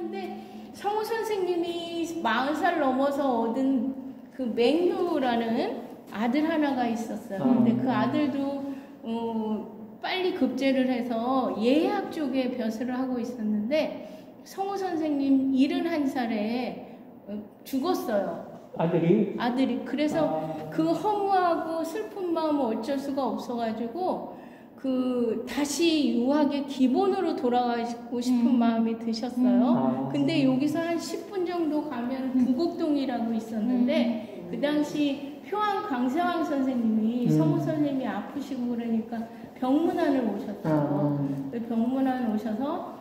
하는데 성우 선생님이 40살 넘어서 얻은 그 맹유라는 아들 하나가 있었어요. 근데 그 아들도 빨리 급제를 해서 예학 쪽에 벼슬을 하고 있었는데 성우 선생님 71살에 죽었어요. 아들이. 그래서 그 허무하고 슬픈 마음을 어쩔 수가 없어가지고 다시 유학의 기본으로 돌아가고 싶은 마음이 드셨어요. 근데 여기서 한 10분 정도 가면 부곡동이라고 있었는데 그 당시 표안 강세왕 선생님이 성우 선생님이 아프시고 그러니까 병문안을 오셨어요. 병문안 오셔서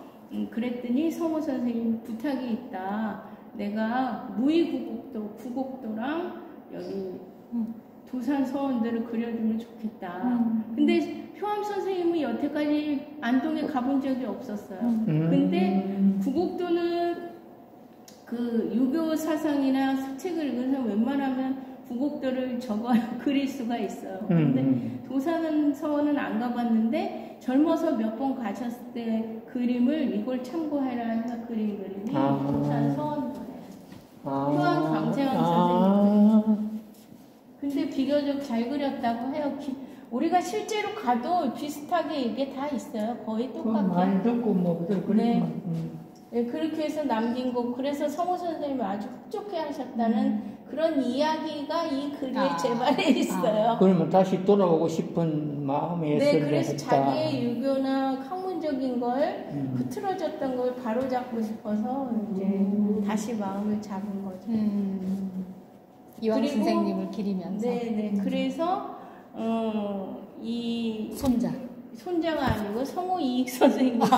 그랬더니 성우 선생님 부탁이 있다. 내가 구곡도랑 여기 도산 서원들을 그려주면 좋겠다. 근데 표암 선생님은 여태까지 안동에 가본 적이 없었어요. 근데 구곡도는 그 유교 사상이나 사책을 읽은 사람 웬만하면 구곡도를 그릴 수가 있어요. 근데 도산 서원은 안 가봤는데 젊어서 몇 번 가셨을 때 그림을 이걸 참고해라 해서 그린 그림이 도산 서원도예요. 표암 강세왕 선생님. 근데 비교적 잘 그렸다고 해요. 우리가 실제로 가도 비슷하게 이게 다 있어요. 거의 똑같게. 많이 듣고 뭐 네. 네, 그렇게 해서 남긴 거. 그래서 성우 선생님이 아주 흡족해 하셨다는 그런 이야기가 이 글의 제발에 있어요. 그러면 다시 돌아오고 싶은 마음에 네, 그래서 자기의 유교나 학문적인 걸 흐트러졌던 걸 바로잡고 싶어서 이제 다시 마음을 잡은 거죠. 이왕 선생님을 기리면서. 네네. 그래서 이 손자가 아니고 성우 이익 선생님이에요.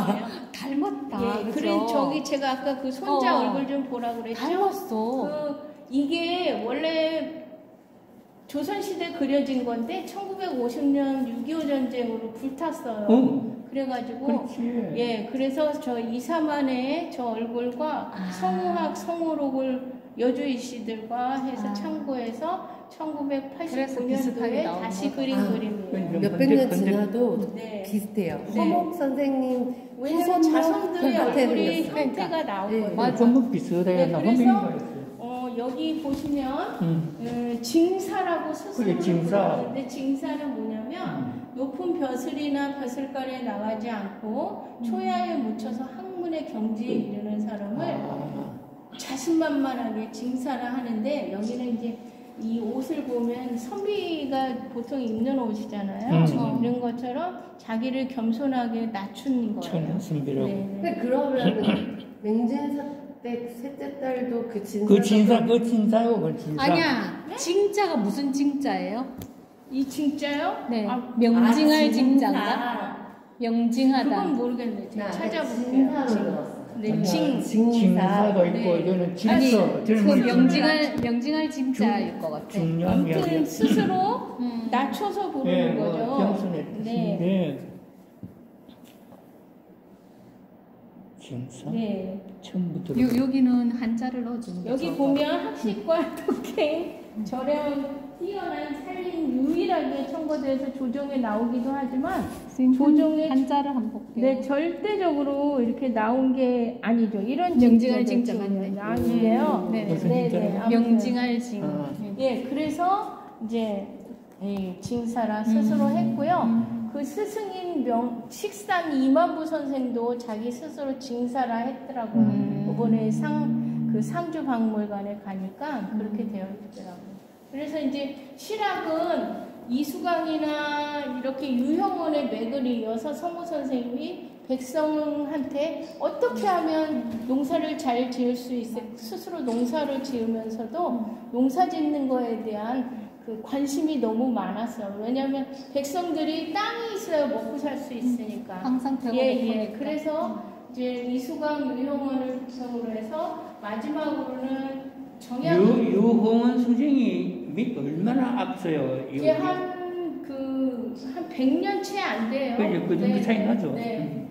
닮았다. 예, 그래 제가 아까 그 손자 얼굴 좀 보라 그랬죠. 닮았어. 이게 원래 조선시대 그려진 건데 1950년 6.25 전쟁으로 불탔어요. 그래가지고 그렇지. 예, 그래서 저 이사만의 저 얼굴과 성우학 성우록을 여주이 씨들과 해서 참고해서 1989년도에 다시 그린 그림이에요. 몇백 년 지나도 네. 비슷해요. 허목 선생님 왜냐면 자손들의 얼굴이 형태가 나오거든요. 맞아. 전부 비슷해요. 네, 그래서 여기 보시면 징사라고 스스로 부르는데 징사는 뭐냐면 높은 벼슬이나 벼슬가리에 나가지 않고 초야에 묻혀서 학문의 경지에 이르는 사람을 자신만만하게 징사를 하는데 여기는 이제 이 옷을 보면 선비가 보통 입는 옷이잖아요. 이런 것처럼 자기를 겸손하게 낮춘 거예요. 선비라고. 근데 그러면 맹진사 때 셋째 딸도 그 진사요. 아니야. 징자가 무슨 징자예요? 이 징자요? 네. 명징할 징자인가? 명징하다. 그건 모르겠네. 제가 찾아볼게요. 네, 징사도 있고 이거는 질서. 그 명징할 징자일 것 같아. 아무튼 스스로 낮춰서 부르는 거죠. 겸손해. 징사. 네. 처음부터. 여기는 한자를 넣어주는 거죠. 여기 보면 학식과 독행, 절연, 뛰어난 살림 유일하게 첨거돼서 조정에 나오기도 하지만 조정에 한자를 한번 볼게요. 네, 절대적으로 이렇게 나온 게 아니죠. 이런 명징할 징자 맞네. 아니에요. 네네. 명징할 징. 예, 그래서 이제 징사라 스스로 했고요. 그 스승인 식산 이만부 선생도 자기 스스로 징사라 했더라고요. 이번에 상주 박물관에 가니까 그렇게 되어 있더라고요. 그래서 이제 실학은 이수강이나 이렇게 유형원의 맥을 이어서 성우 선생님이 백성한테 어떻게 하면 농사를 잘 지을 수 있을까, 스스로 농사를 지으면서도 농사 짓는 거에 대한 그 관심이 너무 많았어요. 왜냐하면 백성들이 땅이 있어야 먹고 살 수 있으니까. 항상 배고프니까. 그래서 이제 이수강 유형원을 기점으로 해서 마지막으로는 유홍원 선생이 얼마나 앞서요? 이게 한 100년 채 안 돼요. 그 정도 차이 나죠. 네.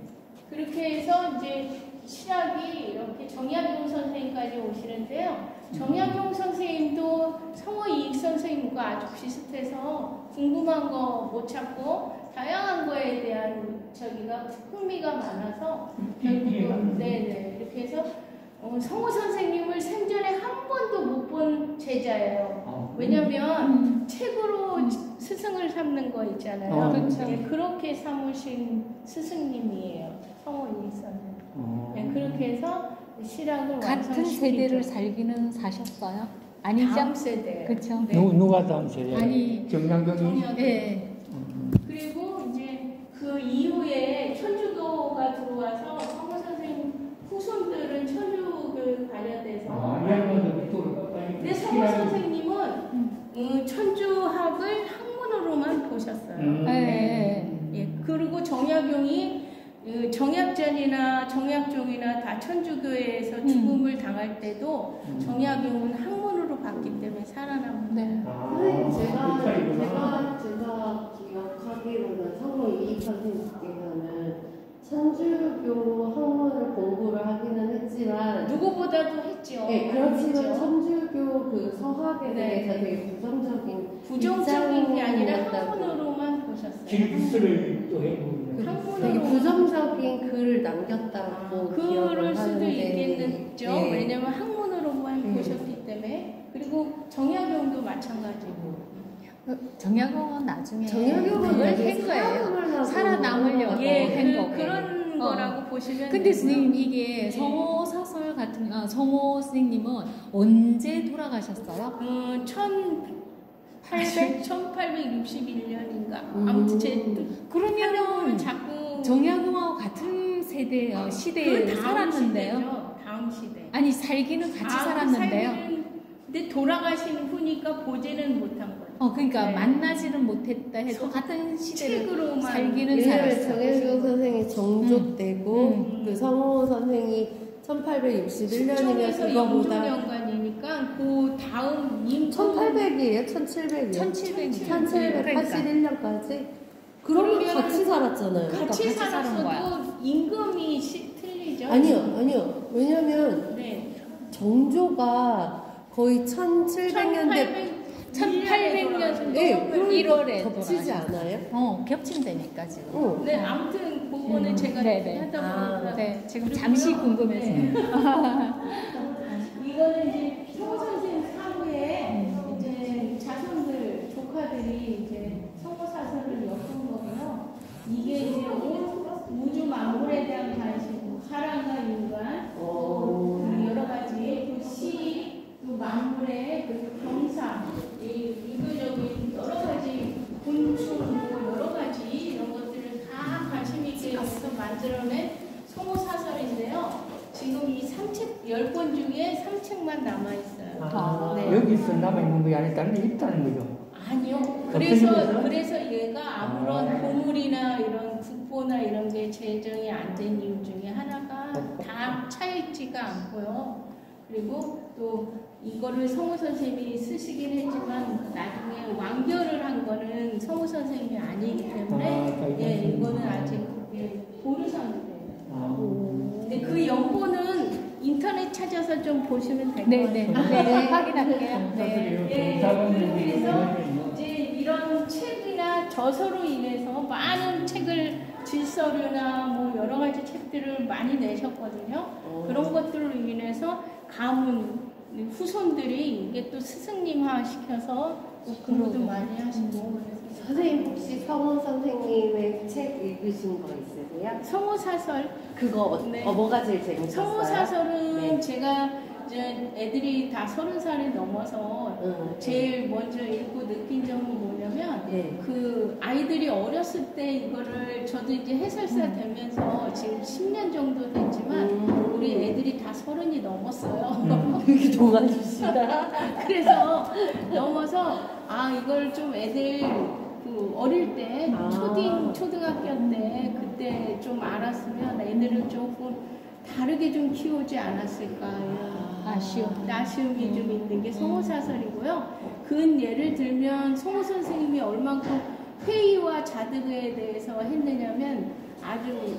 그렇게 해서 이제 실학이 이렇게 정약용 선생님까지 오시는데요. 정약용 선생님도 성우 이익 선생님과 아주 비슷해서 궁금한 거 못 찾고 다양한 거에 대한 저기가 흥미가 많아서 결국은 이렇게 해서 성호 선생님을 생전에 한 번도 못 본 제자예요. 왜냐면 책으로 스승을 삼는 거 있잖아요. 그렇죠. 예, 그렇게 삼으신 스승님이에요. 성호 이사는. 예, 그렇게 해서 실학을 같은 완성시키죠. 세대를 살기는 사셨어요? 아니죠? 다음 세대. 그렇죠. 네. 누가 다음 세대? 아니, 정량경이. 정약용. 예. 그리고 이제 그 이후에 천주교가 들어와서 성호 선생님 후손들은 천주교 관련돼서 근데 성호 선생님은 천주학을 학문으로만 보셨어요. 예. 그리고 정약용이 정약전이나 정약종이나 다 천주교회에서 죽음을 당할 때도 정약용은 학문으로 봤기 때문에 살아남은 네. 선생님 제가 기억하기로는 성호 이익 선생님께서는 천주교 학문을 공부를 하기는 했지만 누구보다도 했죠. 네, 그렇지만 했죠. 천주교 그 서학에 네. 대해서 되게 부정적인 게 아니라 입장이었다고. 학문으로만 보셨어요. 질서를 또 해보고. 되게 학문으로 부정적인 글을 남겼다고 그럴 기억을 수도 하는데, 있겠죠. 네. 왜냐면 학문으로만 보셨기 때문에. 그리고 정약용도 마찬가지고. 정약용은 나중에 정약용은 그걸 나중에 한 거예요. 살아남으려고 살아남으려고 예, 한 거고. 그런 거라고 보시면. 근데 되고요. 선생님 이게 네. 성호 사설 같은 성호 선생님은 언제 돌아가셨어요? 1861년인가. 아무튼 제 그러면은 자꾸 정약용하고 같은 세대 시대에 그 다음 살았는데요. 시대죠. 다음 시대. 아니 살기는 같이 살았는데요. 근데 돌아가시는 후니까 보지는 못한 거예요. 그러니까 네. 만나지는 못했다 해도 같은 시대를 책으로만 살기는 왜냐면 살았어요. 정혜경 선생이 정족되고 그 성호 선생이 1861년이면 수청에서 그거보다 영조년간이니까 그 다음 임금 1800이에요? 1700이에요? 1781년까지? 그러면 같이 살았잖아요. 같이 같이 사는 거야. 살았어도 임금이 틀리죠. 아니요. 왜냐면 네. 정조가 거의 1700년대 1800년 네, 1월에 겹치지 않아요? 겹친다니까 지금. 네, 아무튼 그거는 제가 네네. 하다 보니까 네, 지금 그리고요. 잠시 궁금해서. 네. 이거는 이제 성호 선생 사후에 이제 자손들 조카들이 이제 성호 사설을 엮은 거고요. 이게 이제 우주 만물에 대한 관심, 사랑과 인간, 또 여러 가지 또 시, 또 만물의 그 경사, 인류적인 여러 가지 곤충, 뭐 여러 가지 이런 것들을 다 관심 있게 해서 만들어낸 성호 사설인데요. 지금 이 3책, 10권 중에 3책만 남아있어요. 네. 여기서 남아있는 게 아니라 다른 데 있다는 거죠. 아니요. 없어진 그래서 얘가 아무런 보물이나 이런 국보나 이런 게 제정이 안 된 이유 중에 하나가 다 차있지가 않고요. 그리고 또 이거를 성호 선생님이 쓰시긴 했지만 나중에 완결을 한 거는 성호 선생님이 아니기 때문에 예, 이거는 아직 보류상태예요. 근데 그 연본은 인터넷 찾아서 좀 보시면 될 것 네네. 같아요. 확인할게요. 네. 그래서 이제 이런 책이나 저서로 인해서 많은 책을 질서류나 뭐 여러 가지 책들을 많이 내셨거든요. 그런 것들로 인해서 가문 후손들이 이게 또 스승님화 시켜서 또 공부도 많이 하시고 그래서 선생님 혹시 성호 선생님의 책 읽으신 거 있으세요? 성호 사설 그거 네. 뭐가 제일 재밌었어요? 성호 사설은 네. 제가 이제 애들이 다 30살이 넘어서 제일 먼저 읽고 느낀 점은 뭐냐면 네. 그 아이들이 어렸을 때 이거를 저도 이제 해설사 되면서 지금 10년 정도 됐지만 우리 애들이 다 30이 넘었어요. 이렇게 도와주시다. 그래서 넘어서 이걸 좀 애들 그 어릴 때 초등학교 때 그때 좀 알았으면 애들을 조금 다르게 좀 키우지 않았을까 아쉬움이 좀 있는 게 성호 사설이고요. 그 예를 들면 성호 선생님이 얼만큼 회의와 자득에 대해서 했느냐면 아주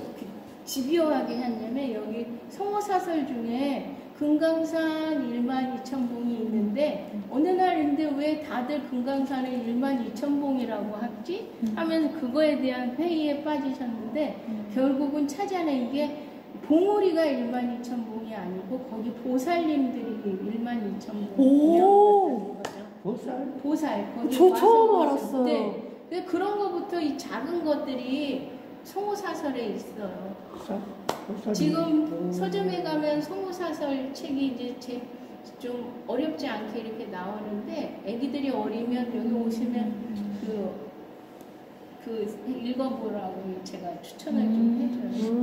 집요하게 했냐면 여기 성호 사설 중에 금강산 12,000봉이 있는데 어느 날인데 왜 다들 금강산을 12,000봉이라고 하지? 하면서 그거에 대한 회의에 빠지셨는데 결국은 찾아낸 게 봉우리가 12,000봉이 아니고 있고 거기 보살님들이 1만 2천 분 오. 보살 거기 저 와서 처음 알았어요. 네. 근데 그런 거부터 이 작은 것들이 송호사설에 있어요. 지금 서점에 가면 송호사설 책이 이제 좀 어렵지 않게 이렇게 나오는데 애기들이 어리면 여기 오시면 그 읽어보라고 제가 추천을 좀 해줘요.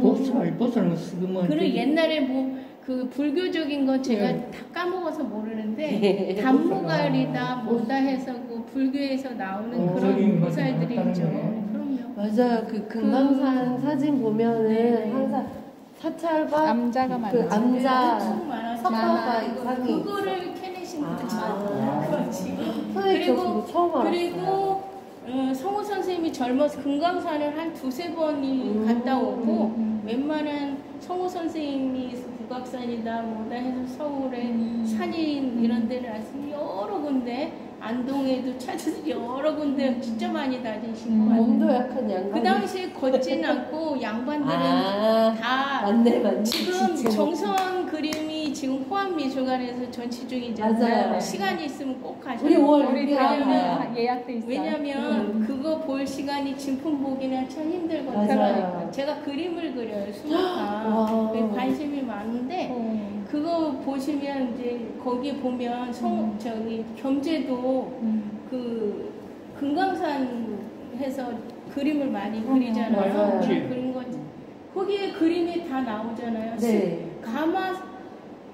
보살은 쓰면. 그리고 옛날에 뭐 그 불교적인 거 제가 다 까먹어서 모르는데 단무갈이다 뭐다 해서 그 불교에서 나오는 그런 보살들이 있죠. 그럼요. 맞아요. 그 금강산 사진 보면은 항상 사찰과 암자가 그 많죠. 암자 석가가 이상이 그거를 캐내신 분들 그렇지. 선생님 저 그거 처음 알았어요. 그리고 성우 선생님이 젊어서 금강산을 한 2-3번이 갔다 오고 웬만한 성우 선생님이 북악산이다 뭐다 해서 서울에 산인 이런 데를 아주 여러 군데 안동에도 찾아서 여러 군데 진짜 많이 다니신 거 몸도 같아요. 약한 양반. 그 당시에 걷진 않고 양반들은 다 맞네. 지금 진짜. 정성 그림이 지금 호암미술관에서 전시 중이잖아요. 맞아요. 시간이 있으면 꼭 가셔야 우리 5월 우리 6일 다 예약돼 있어요. 왜냐면 그거 볼 시간이 진품 보기는 참 힘들거든요. 맞아요. 제가 그림을 그려요. 와. 수묵화. 관심이 많은데 그거 보시면 이제 거기 보면 저기 겸제도 그 금강산에서 그림을 많이 그리잖아요. 맞아요. 그런 거 거기에 그림이 다 나오잖아요. 네. 가마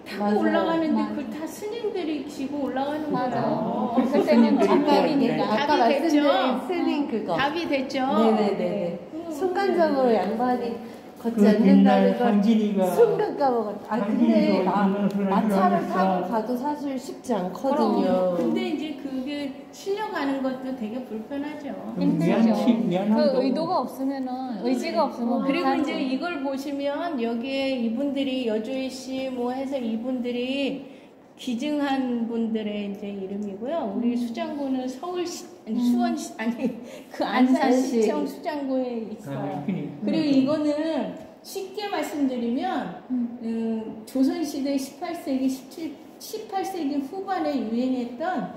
타고 맞아요. 올라가는데 맞아요. 그걸 다 스님들이 지고 올라가는 맞아요. 거예요. 그때는 네. 장갑이니까. 아까 답이 됐죠? 말씀드린 스님 그거. 답이 됐죠? 네네네. 순간적으로 양반이 걷지 그 않는다는 옛날 걸 한진이가 순간 까먹었다. 아 근데 마차를 타고 가도 사실 쉽지 않거든요. 근데 이제 그게 실려가는 것도 되게 불편하죠. 그 의도가 없으면은 의지가 없으면 그리고 못하죠. 이제 이걸 보시면 여기에 이분들이 여주희 씨 뭐 해서 이분들이 기증한 분들의 이제 이름이고요. 우리 수장고는 서울시 아니 수원시 아니 그 안산시청 수장고에 있어요. 그리고 이거는 쉽게 말씀드리면 조선시대 18세기 18세기 후반에 유행했던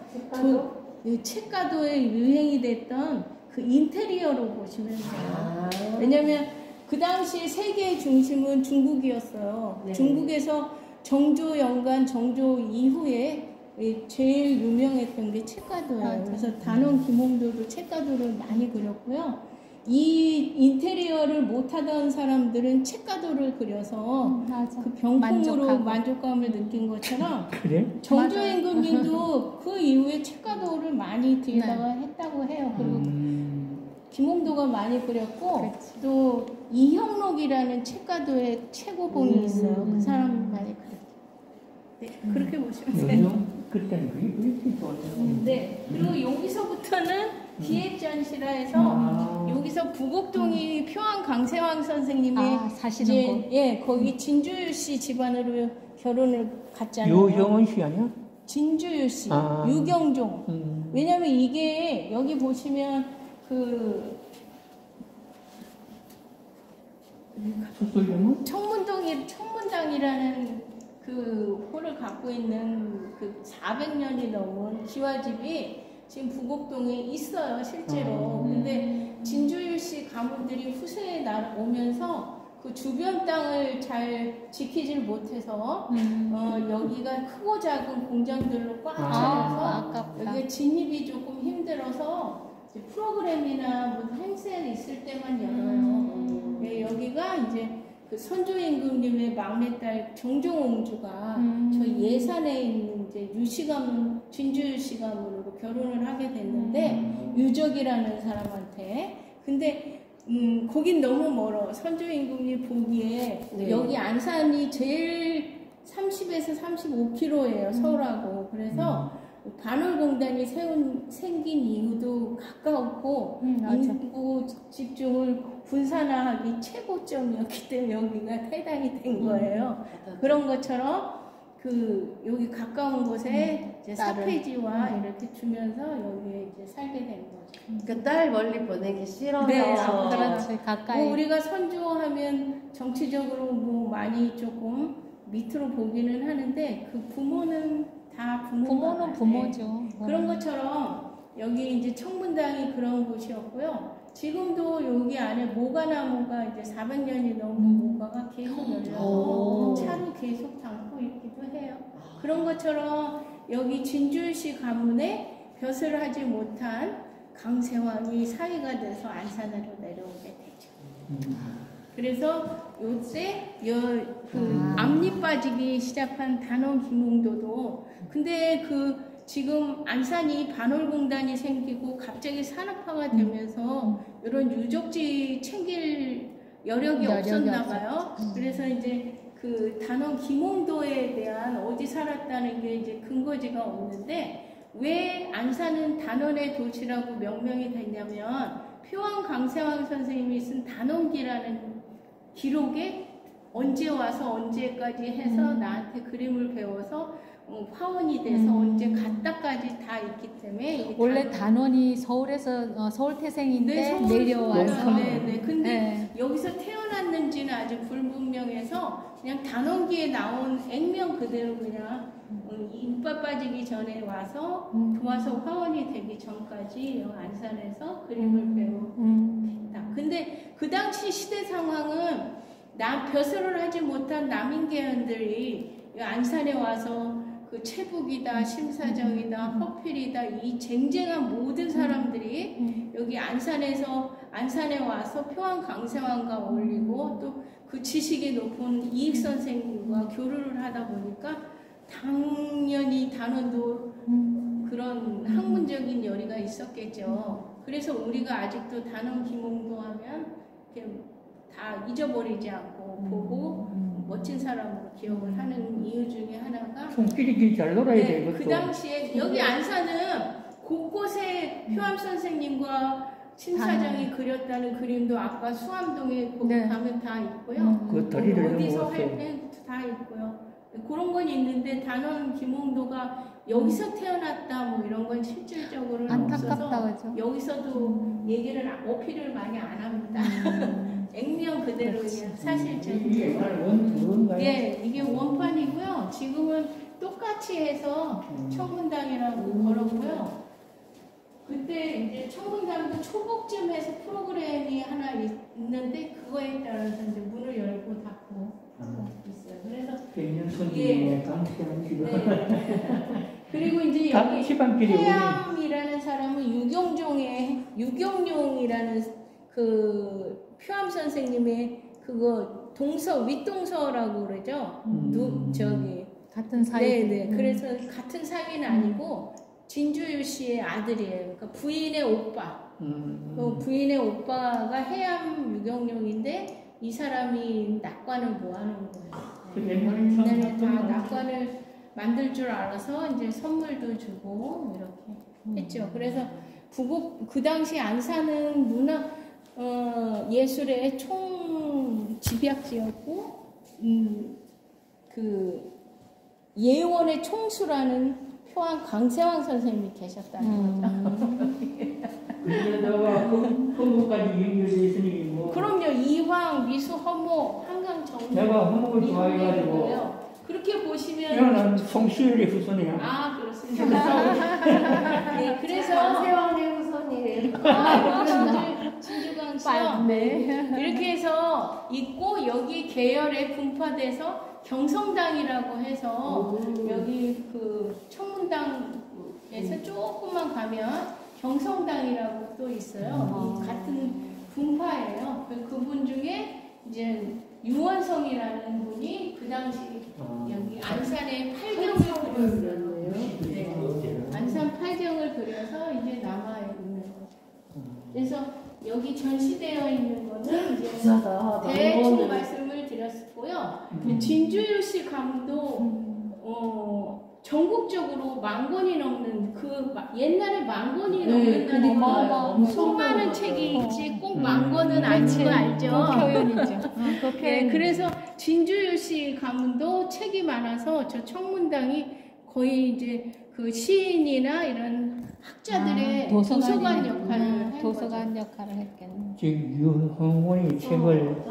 책가도에 유행이 됐던 그 인테리어로 보시면 돼요. 왜냐면 그 당시 세계의 중심은 중국이었어요. 네. 중국에서 정조 연간 정조 이후에 제일 유명했던 게 책가도예요. 맞아. 그래서 단원 김홍도도 책가도를 많이 그렸고요. 이 인테리어를 못하던 사람들은 책가도를 그려서 맞아. 그 병풍으로 만족하고. 만족감을 느낀 것처럼 그래? 정조 임금님도 그 이후에 책가도를 많이 뒤에다가 했다고 해요. 그리고 김홍도가 많이 그렸고 그렇지. 또 이형록이라는 책가도의 최고봉이 있어요. 그 사람 많이 그렸어요. 네, 그렇게 보시면 돼요. 요즘 그때는 그게 좋았어요. 네, 그리고 여기서부터는 기획전시라 해서 여기서 부곡동이 표안 강세왕 선생님이 사시는 곳. 예, 거기 진주유 씨 집안으로 결혼을 갔잖아요. 요형은 씨 아니야? 진주유 씨, 유경종. 왜냐면 이게 여기 보시면 그 청문당이라는 그 홀을 갖고 있는 그 400년이 넘은 기와집이 지금 부곡동에 있어요, 실제로. 근데 진주유 씨 가문들이 후세에 오면서 그 주변 땅을 잘 지키질 못해서 여기가 크고 작은 공장들로 꽉 차려서 아깝다. 여기가 진입이 조금 힘들어서 이제 프로그램이나 뭐 행사가 있을 때만 열어요. 네, 여기가 이제 그 선조 임금님의 막내딸 정종옹주가 저 예산에 있는 이제 유씨 가문, 진주유 씨 가문으로 결혼을 하게 됐는데 유적이라는 사람한테. 근데 거긴 너무 멀어. 선조 임금님 보기에 네. 여기 여기 안산이 제일 30에서 35km예요, 서울하고. 그래서 반월공단이 생긴 이유도 가까웠고 인구 집중을 분산화하기 최고점이었기 때문에 여기가 해당이 된 거예요. 그런 것처럼 그 여기 가까운 곳에 이제 사폐지와 이렇게 주면서 여기에 이제 살게 된 거죠. 그러니까 딸 멀리 보내기 싫어서. 네, 그렇지. 가까이. 뭐 우리가 선조하면 정치적으로 뭐 많이 조금 밑으로 보기는 하는데 그 부모는 다 부모는 부모죠. 그런 것처럼 여기 이제 청문당이 그런 곳이었고요. 지금도 여기 안에 모가나무가 이제 400년이 넘은 모가가 계속 열려서 차로 계속 담고 있기도 해요. 그런 것처럼 여기 진주시 가문에 벼슬을 하지 못한 강세왕이 사위가 돼서 안산으로 내려오게 되죠. 그래서 요때 앞니 빠지기 시작한 단원 김웅도도 근데 지금 안산이 반월공단이 생기고 갑자기 산업화가 되면서 이런 유적지 챙길 여력이 없었나 봐요. 그래서 이제 그 단원 김홍도에 대한 어디 살았다는 게 이제 근거지가 없는데 왜 안산은 단원의 도시라고 명명이 됐냐면 표왕 강세왕 선생님이 쓴 단원기라는 기록에 언제 와서 언제까지 해서 나한테 그림을 배워서 화원이 돼서 언제 갔다까지 다 있기 때문에 원래 단원이 서울에서 서울태생인데 내려와서 네네. 근데 여기서 태어났는지는 아직 불분명해서 그냥 단원기에 나온 액면 그대로 그냥 이빨 빠지기 전에 와서 와서 화원이 되기 전까지 안산에서 그림을 배웠다. 근데 그 당시 시대 상황은 벼슬을 하지 못한 남인계원들이 안산에 와서 그 채북이다, 심사정이다, 허필이다 이 쟁쟁한 모든 사람들이 여기 안산에 와서 표왕 강세왕과 어울리고 또 그 지식이 높은 이익 선생님과 교류를 하다 보니까 당연히 단원도 그런 학문적인 열의가 있었겠죠. 그래서 우리가 아직도 단원 김홍도 하면 이렇게 다 잊어버리지 않고 보고 멋진 사람으로 기억을 하는 이유 중에 하나가 손길이 잘 놀아야 돼. 이것도. 그 당시에 여기 안산은 곳곳에 표암 선생님과 심사정이 그렸다는 그림도 아까 수암동에 가면 다 있고요. 그 다리를 어디서 넘어갔어요. 할 때 다 있고요. 그런 건 있는데 단원 김홍도가 여기서 태어났다 뭐 이런 건 실질적으로는 안타깝다, 없어서 그죠? 여기서도 얘기를 어필을 많이 안 합니다. 액면 그대로 그냥 사실적인. 이게 원가요? 예, 이게 원판이고요. 지금은 똑같이 해서 청문당이라고 걸었고요. 그때 이제 청문당도 초복쯤 해서 프로그램이 하나 있는데 그거에 따라서 이제 문을 열고 닫고 있어요. 그래서 개년 손님의 강태한 기도. 그리고 이제 여기 시방길이 태암이라는 사람은 유경룡이라는 그 표암 선생님의 그거 윗동서라고 그러죠. 같은 사이. 네네. 그래서 같은 사위는 아니고 진주유 씨의 아들이에요. 그러니까 부인의 오빠. 부인의 오빠가 해암 유경룡인데 이 사람이 낙관을 뭐 하는 거예요. 옛날에 다 낙관을 만들 줄 알아서 이제 선물도 주고 이렇게 했죠. 그래서 그 당시 안산은 예술의 집약지였고 그 예원의 총수라는 표왕 강세왕 선생님이 계셨다는 거죠. 그러다가 허무까지 연결되어 있으니 뭐. 그럼요. 이황, 미수, 허무, 한강, 정리. 내가 허무를 좋아해가지고. 그렇게 보시면. 이거는 송시율의 후손이야. 아, 그렇습니다. 네, 그래서. 세왕의 후손이에요. 진주광씨요. 네. 이렇게 해서 있고, 여기 계열에 분파돼서 경성당이라고 해서 여기 그 청문당에서 조금만 가면 경성당이라고 또 있어요. 이 같은 분파예요. 그분 중에 이제 유원성이라는 분이 그 당시 여기 안산의 팔경을 그렸어요. 네. 안산 팔경을 그려서 이제 남아 있는 거죠. 그래서 여기 전시되어 있는 거는 이제 대충 말씀을 드렸고요. 진주유씨 가문도 전국적으로 10,000권이 넘는 옛날에 10,000권이 넘는 수많은 책이 있지 꼭 10,000권은 아닌 거 알죠? 표현이죠. 네, 그래서 진주유씨 가문도 책이 많아서 저 청문당이 거의 이제 그 시인이나 이런 학자들의 도서관 역할을 역할을 했겠네. 지금 유흥원이 책을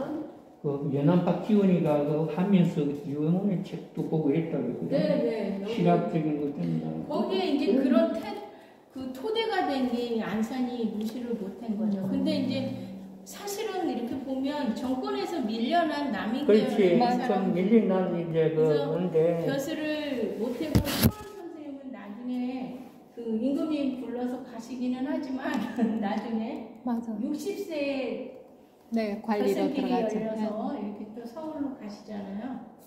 그 연안박 기원이가 그 하면서 유형의 책도 보고 했다고 네. 실학적인 것들은 거기에 이제 그런 그 토대가 된 게 안산이 무시를 못한 거죠. 근데 이제 사실은 이렇게 보면 정권에서 밀려난 남인계열의 그렇지 좀 밀려난 이제 그건데 벼슬을 못하고 초원 선생님은 나중에 그 임금이 불러서 가시기는 하지만 나중에 맞아. 60세에 네, 관리로 벼슬길이 들어가죠. 열려서 이렇게 또 서울로 가시잖아요.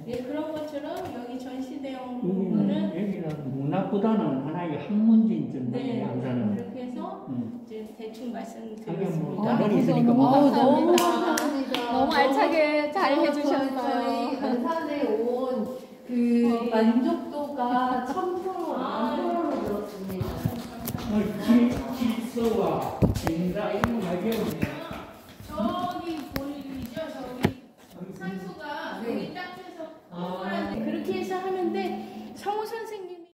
예, 그런 것처럼 여기 전시대형 부분은 여기는 문학보다는 하나의 학문진 전문의 양산은 그렇게 해서 이제 대충 하면 말씀드렸습니다. 뭐 단원이 있으니까 뭐 너무 감사합니다. 감사합니다. 너무 알차게 잘 저희 해주셨어요. 안산에 온 그 만족도가 1000%로 늘었습니다. 질서와 진짜 이런 거 말이었네. 저기 보이죠? 저기 산소가 여기 딱 해서 그렇게 해서 하는데